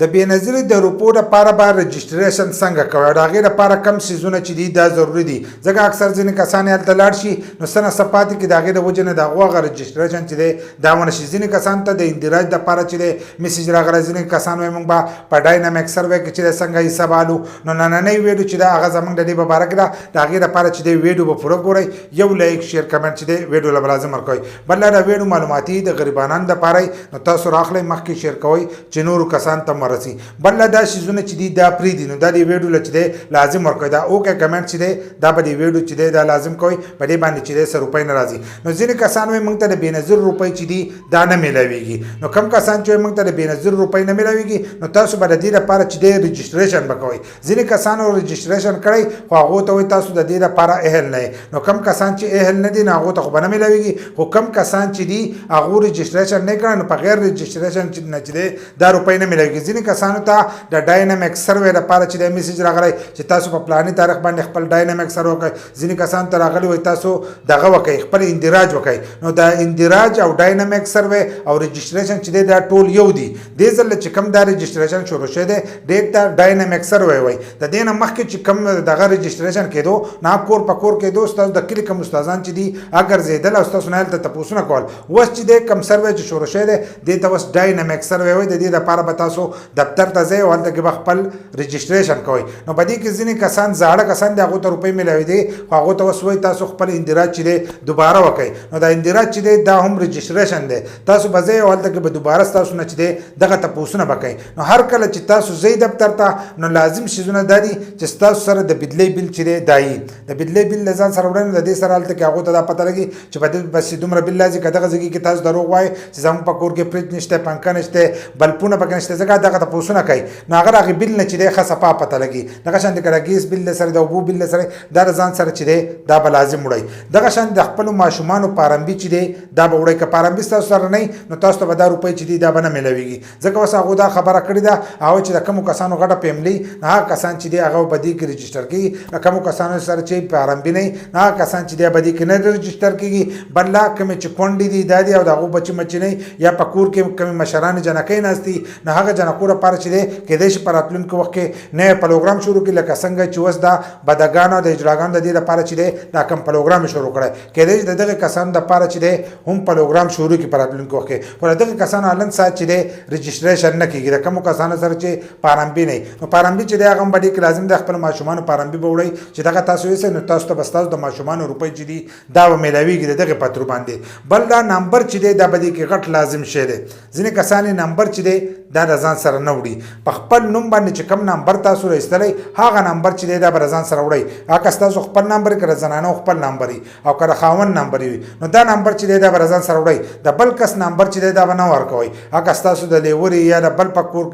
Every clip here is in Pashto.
د بینظیر د روپو لپاره به رجسټریشن څنګه کوي او د هغې لپاره کم څیزونه چې دي دا ضروري دي ځکه اکثر ځینې کسان هلته لاړ شي نو څه نه څه پاتې کړي د هغې د وجې نه د هغو هغه رجسټریشن چې دی دا ونه شي. ځینې کسان ته د اندراج دپاره چې دی میسیج راغلی ځینې کسان وایي موږ به په ډاینم اکثر وایي کې چې دی څنګه حساب الو نو نننۍ ویډیو چې ده هغه زموږ د دې په باره کې ده د هغې لپاره چې دی ویډیو به پوره ګورئ یو لایک شیر کمنټ چې دی ویډیو له لازم ورکوئ. بل دا ویډیو معلوماتي د غریبانان دپاره نو تاسو راخلئ مخکې شیر کوئ چې نورو کسان ته ورسي. بل دا شیزونه چې دي دا پرېږدي نو دا د ویډیو له چې دی لازم ورکوئ دا اوکې کمنټ چې دی دا به د ویډیو چې دی دا لازم کوئ په دې باندې چې دی 100 روپۍ نه راځي. نو ځینې کسان وایي موږ ته د بېنظیر روپۍ چې دي دا نه میلاویږي نو کم کسان چې وایي موږ ته د بېنظیر روپۍ نه میلاویږي نو تاسو به د دې لپاره چې دی رجسټریشن به کوئ. ځینې کسانو رجسټریشن کړی خو هغو ته وایي تاسو د دې لپاره اهل نه یې نو کم کسان چې اهل نه دي نو هغو ته خو به نه میلاویږي خو کم کسان چې دي هغو رجسټریشن نه کړی نو په غیر رجسټریشن نه چې دی دا روپۍ نه میلاویږي. ځینې کسانو ته د ډاینم اکثر وی لپاره چې د میسیج راغلی چې تاسو په پلاني تاریخ باندې خپل ډاینم اکثر وکړئ. ځینې کسان ته راغلی وایي تاسو دغه وکړئ خپل اندراج وکړئ نو دا اندراج او ډاینم اکثر وی او رجسټریشن چې دی دا ټول یو دي. دې ځل چې کوم دا رجسټریشن شروع شوی دی ډېر ته ډاینم اکثر وی د دې نه مخکې چې کوم دغه رجسټریشن کېدو نه کور په کور کېدو ستاسو د کلي کوم استادان چې دي ګرځېدل او ستاسو نه هلته تپوسونه کول اوس چې دی کوم سروی چې شروع شوی دی دې ته اوس ډاینم اکثر وی د دې لپاره به تاسو دفتر ته ځئ او هلته کې به خپل رجسټریشن کوئ. نو په دې کې ځینې کسان زاړه کسان دي هغو ته روپۍ میلاوېدې خو هغو ته اوس وایي تاسو خپل اندراج چې دی دوباره وکړئ. نو دا اندراج چې دی دا هم رجسټریشن دی تاسو به ځئ او هلته کې به دوباره ستاسو نه چې دی دغه تپوسونه به کوئ. نو هر کله چې تاسو ځئ دفتر ته نو لازم شیزونه دا دي چې ستاسو سره د بجلۍ بل چې دی دا یي د بجلۍ بل له ځان سره وړئ نو د دې سره هلته کې هغو ته دا پته لګي چې په دې بس دومره بل راځي که دغه ځای کې تاسو دروغ وایئ چې زموږ په کور کې فریج نشته پنکه نشته بلپونه پکې نشته ځکه دغه تپوسونه کوي نو هغه هغې بل نه چې دی ښه صفا پته لګي. دغه شان د که د ګیس بل سره د اوبو بل سره دا د ځان سره چې دی دا به لازم وړئ. دغه شان د خپلو ماشومانو پارمبي چې دی دا به وړئ که پارمبي ستاسو سره نه نو تاسو ته به دا روپۍ چې دي دا به نه میلاویږي ځکه اوس هغو دا خبره کړې ده هغه چې د کومو کسانو غټه فیملي نو هغه کسان چې دی هغه به دې کې رجسټر کېږي د کومو کسانو سره چې پارمبي نه نو هغه کسان چې دی به دې کې نه رجسټر کېږي. بل لا کومې چې کونډې دي دا دي او د هغو بچي مچي نه یا په کور کې کومې مشرانې جنکۍ ناست دي نو هغه جنکو لپاره چې دی کېدای شي په راتلونکي وخت کې نوی پروګرام شروع کړي لکه څنګه چې اوس دا بدګانو د اجراګانو د دې لپاره چې دی دا کوم پروګرام شروع کړی کېدای شي د دغه کسانو لپاره چې دی هم پروګرام شروع کړي په راتلونکي وخت کې خو د دغه کسانو حالن سات چې دی رجسټریشن نه کېږي د کومو کسانو سره چې پارمبي نه نو پارمبي چې دی هغه هم به دې کې لازم دی خپل ماشومانو پارمبي به وړئ چې دغه تاسو یې نو تاسو ته به ستاسو د ماشومانو روپۍ چې دي دا به میلاویږي د دغې پترو باندې. بل دا نمبر چې دی دا به دې کې غټ لازم شی دی. ځینې کسان یې نمبر چې دی دا د ځان سره نه وړي په خپل نوم باندې چې کوم نمبر تاسو راایستلی هغه نمبر چې دی دا به د ځان سره وړئ. هغه ستاسو خپل نمبر که د زنانو خپل نمبر وي او که د خاوند نمبر وي نو دا نمبر چې دی دا به د ځان سره وړئ. د بل کس نمبر چې دی دا به نه ورکوئ هغه ستاسو د لیورې یا د بل په کور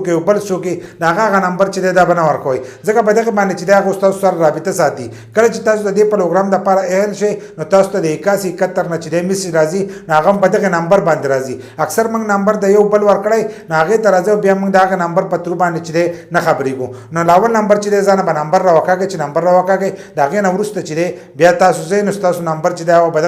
کې یو بل څوک د هغه نمبر چې دی دا به نه ورکوئ ځکه په دغه باندې چې دی هغه ستاسو سره رابطه ساتي. کله چې تاسو د دې پروګرام دپاره اهل شئ نو تاسو ته د 8171 نه چې دی میسج راځي نو هغه هم په دغه نمبر باندې راځي. اکثر موږ نمبر د یو بل ورکړی نو هغې ته راځي او بیا موږ د هغه نمبر په ترو باندې چې دی نه خبرېږو نو لاول نمبر چې دی ځانه به نمبر راوکاږئ چې نمبر راوکاږئ د هغې نه وروسته چې دی بیا تاسو ځئ نو ستاسو نمبر چې دی هغه به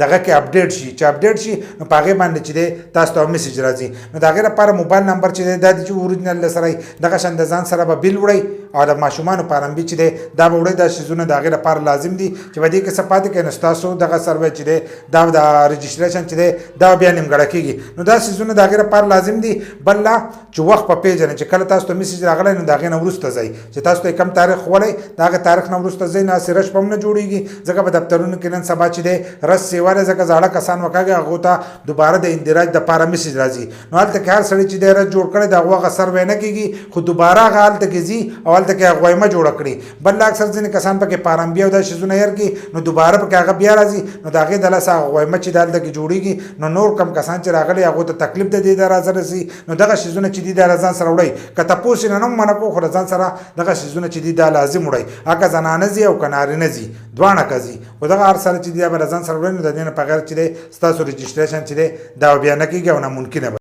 دغه کې اپډیټ شي چې اپډیټ شي نو په هغې باندې چې دی تاسو ته میسج راځي. نو د هغې لپاره موبایل نمبر چې دی دا دی چې اوریجنل له سره دغه شان د ځان سره به بیل وړئ او د ماشومانو پارمبي چې دی دا به وړئ. دا شیزونه د هغې لپاره لازم دي چې په دې کې څه پاتې کوي نو ستاسو دغه سروی چې دی دا د رجسټریشن چې دی دا بیا نیمګړی کېږي نو دا شیزونه د هغې لپاره لازم دي. بل لا چې وخت په پیژنئ چې کله تاسو ته میسج راغلی نو د هغې نه وروسته ځئ چې تاسو ته کم تاریخ ولی د هغه تاریخ نه وروسته ځئ نه هسې رش په هم نه جوړېږي ځکه په دفترونو کې نن سبا چې دی رس سیوا دی ځکه زاړه کسان وکاږي هغو ته دوباره د اندراج دپاره میسج راځي نو هلته کې هر سړی چې دی رس جوړ کړی د هغو هغه سروی نه کېږي خو دوباره هغه هلته کې ځي او هلته کې هغه غویمه جوړه کړي. بل اکثر ځینې کسان پکې پارمبي او دا شیزونه هېر کړي نو دوباره پکې هغه بیا راځي نو د هغې د لاسه هغه غویمه چې د هلته کې جوړېږي نو نور کم کسان چې راغلي هغو ته تکلیف د دې د راځه رسي نو دغه شیزونه چې دي دا د ځان سره وړئ. که تپوس یې نه هم منع کړو خو د ځان سره دغه شیزونه چې دي دا لازم وړئ. هغه زنانه ځي او که نارینه ځي دواړه که ځي خو دغه هر سره چې دي دا به د ځان سره وړئ نو د دې نه په غیر چې دی ستاسو رجسټریشن چې دی دا بیا نه کېږي او ناممکنه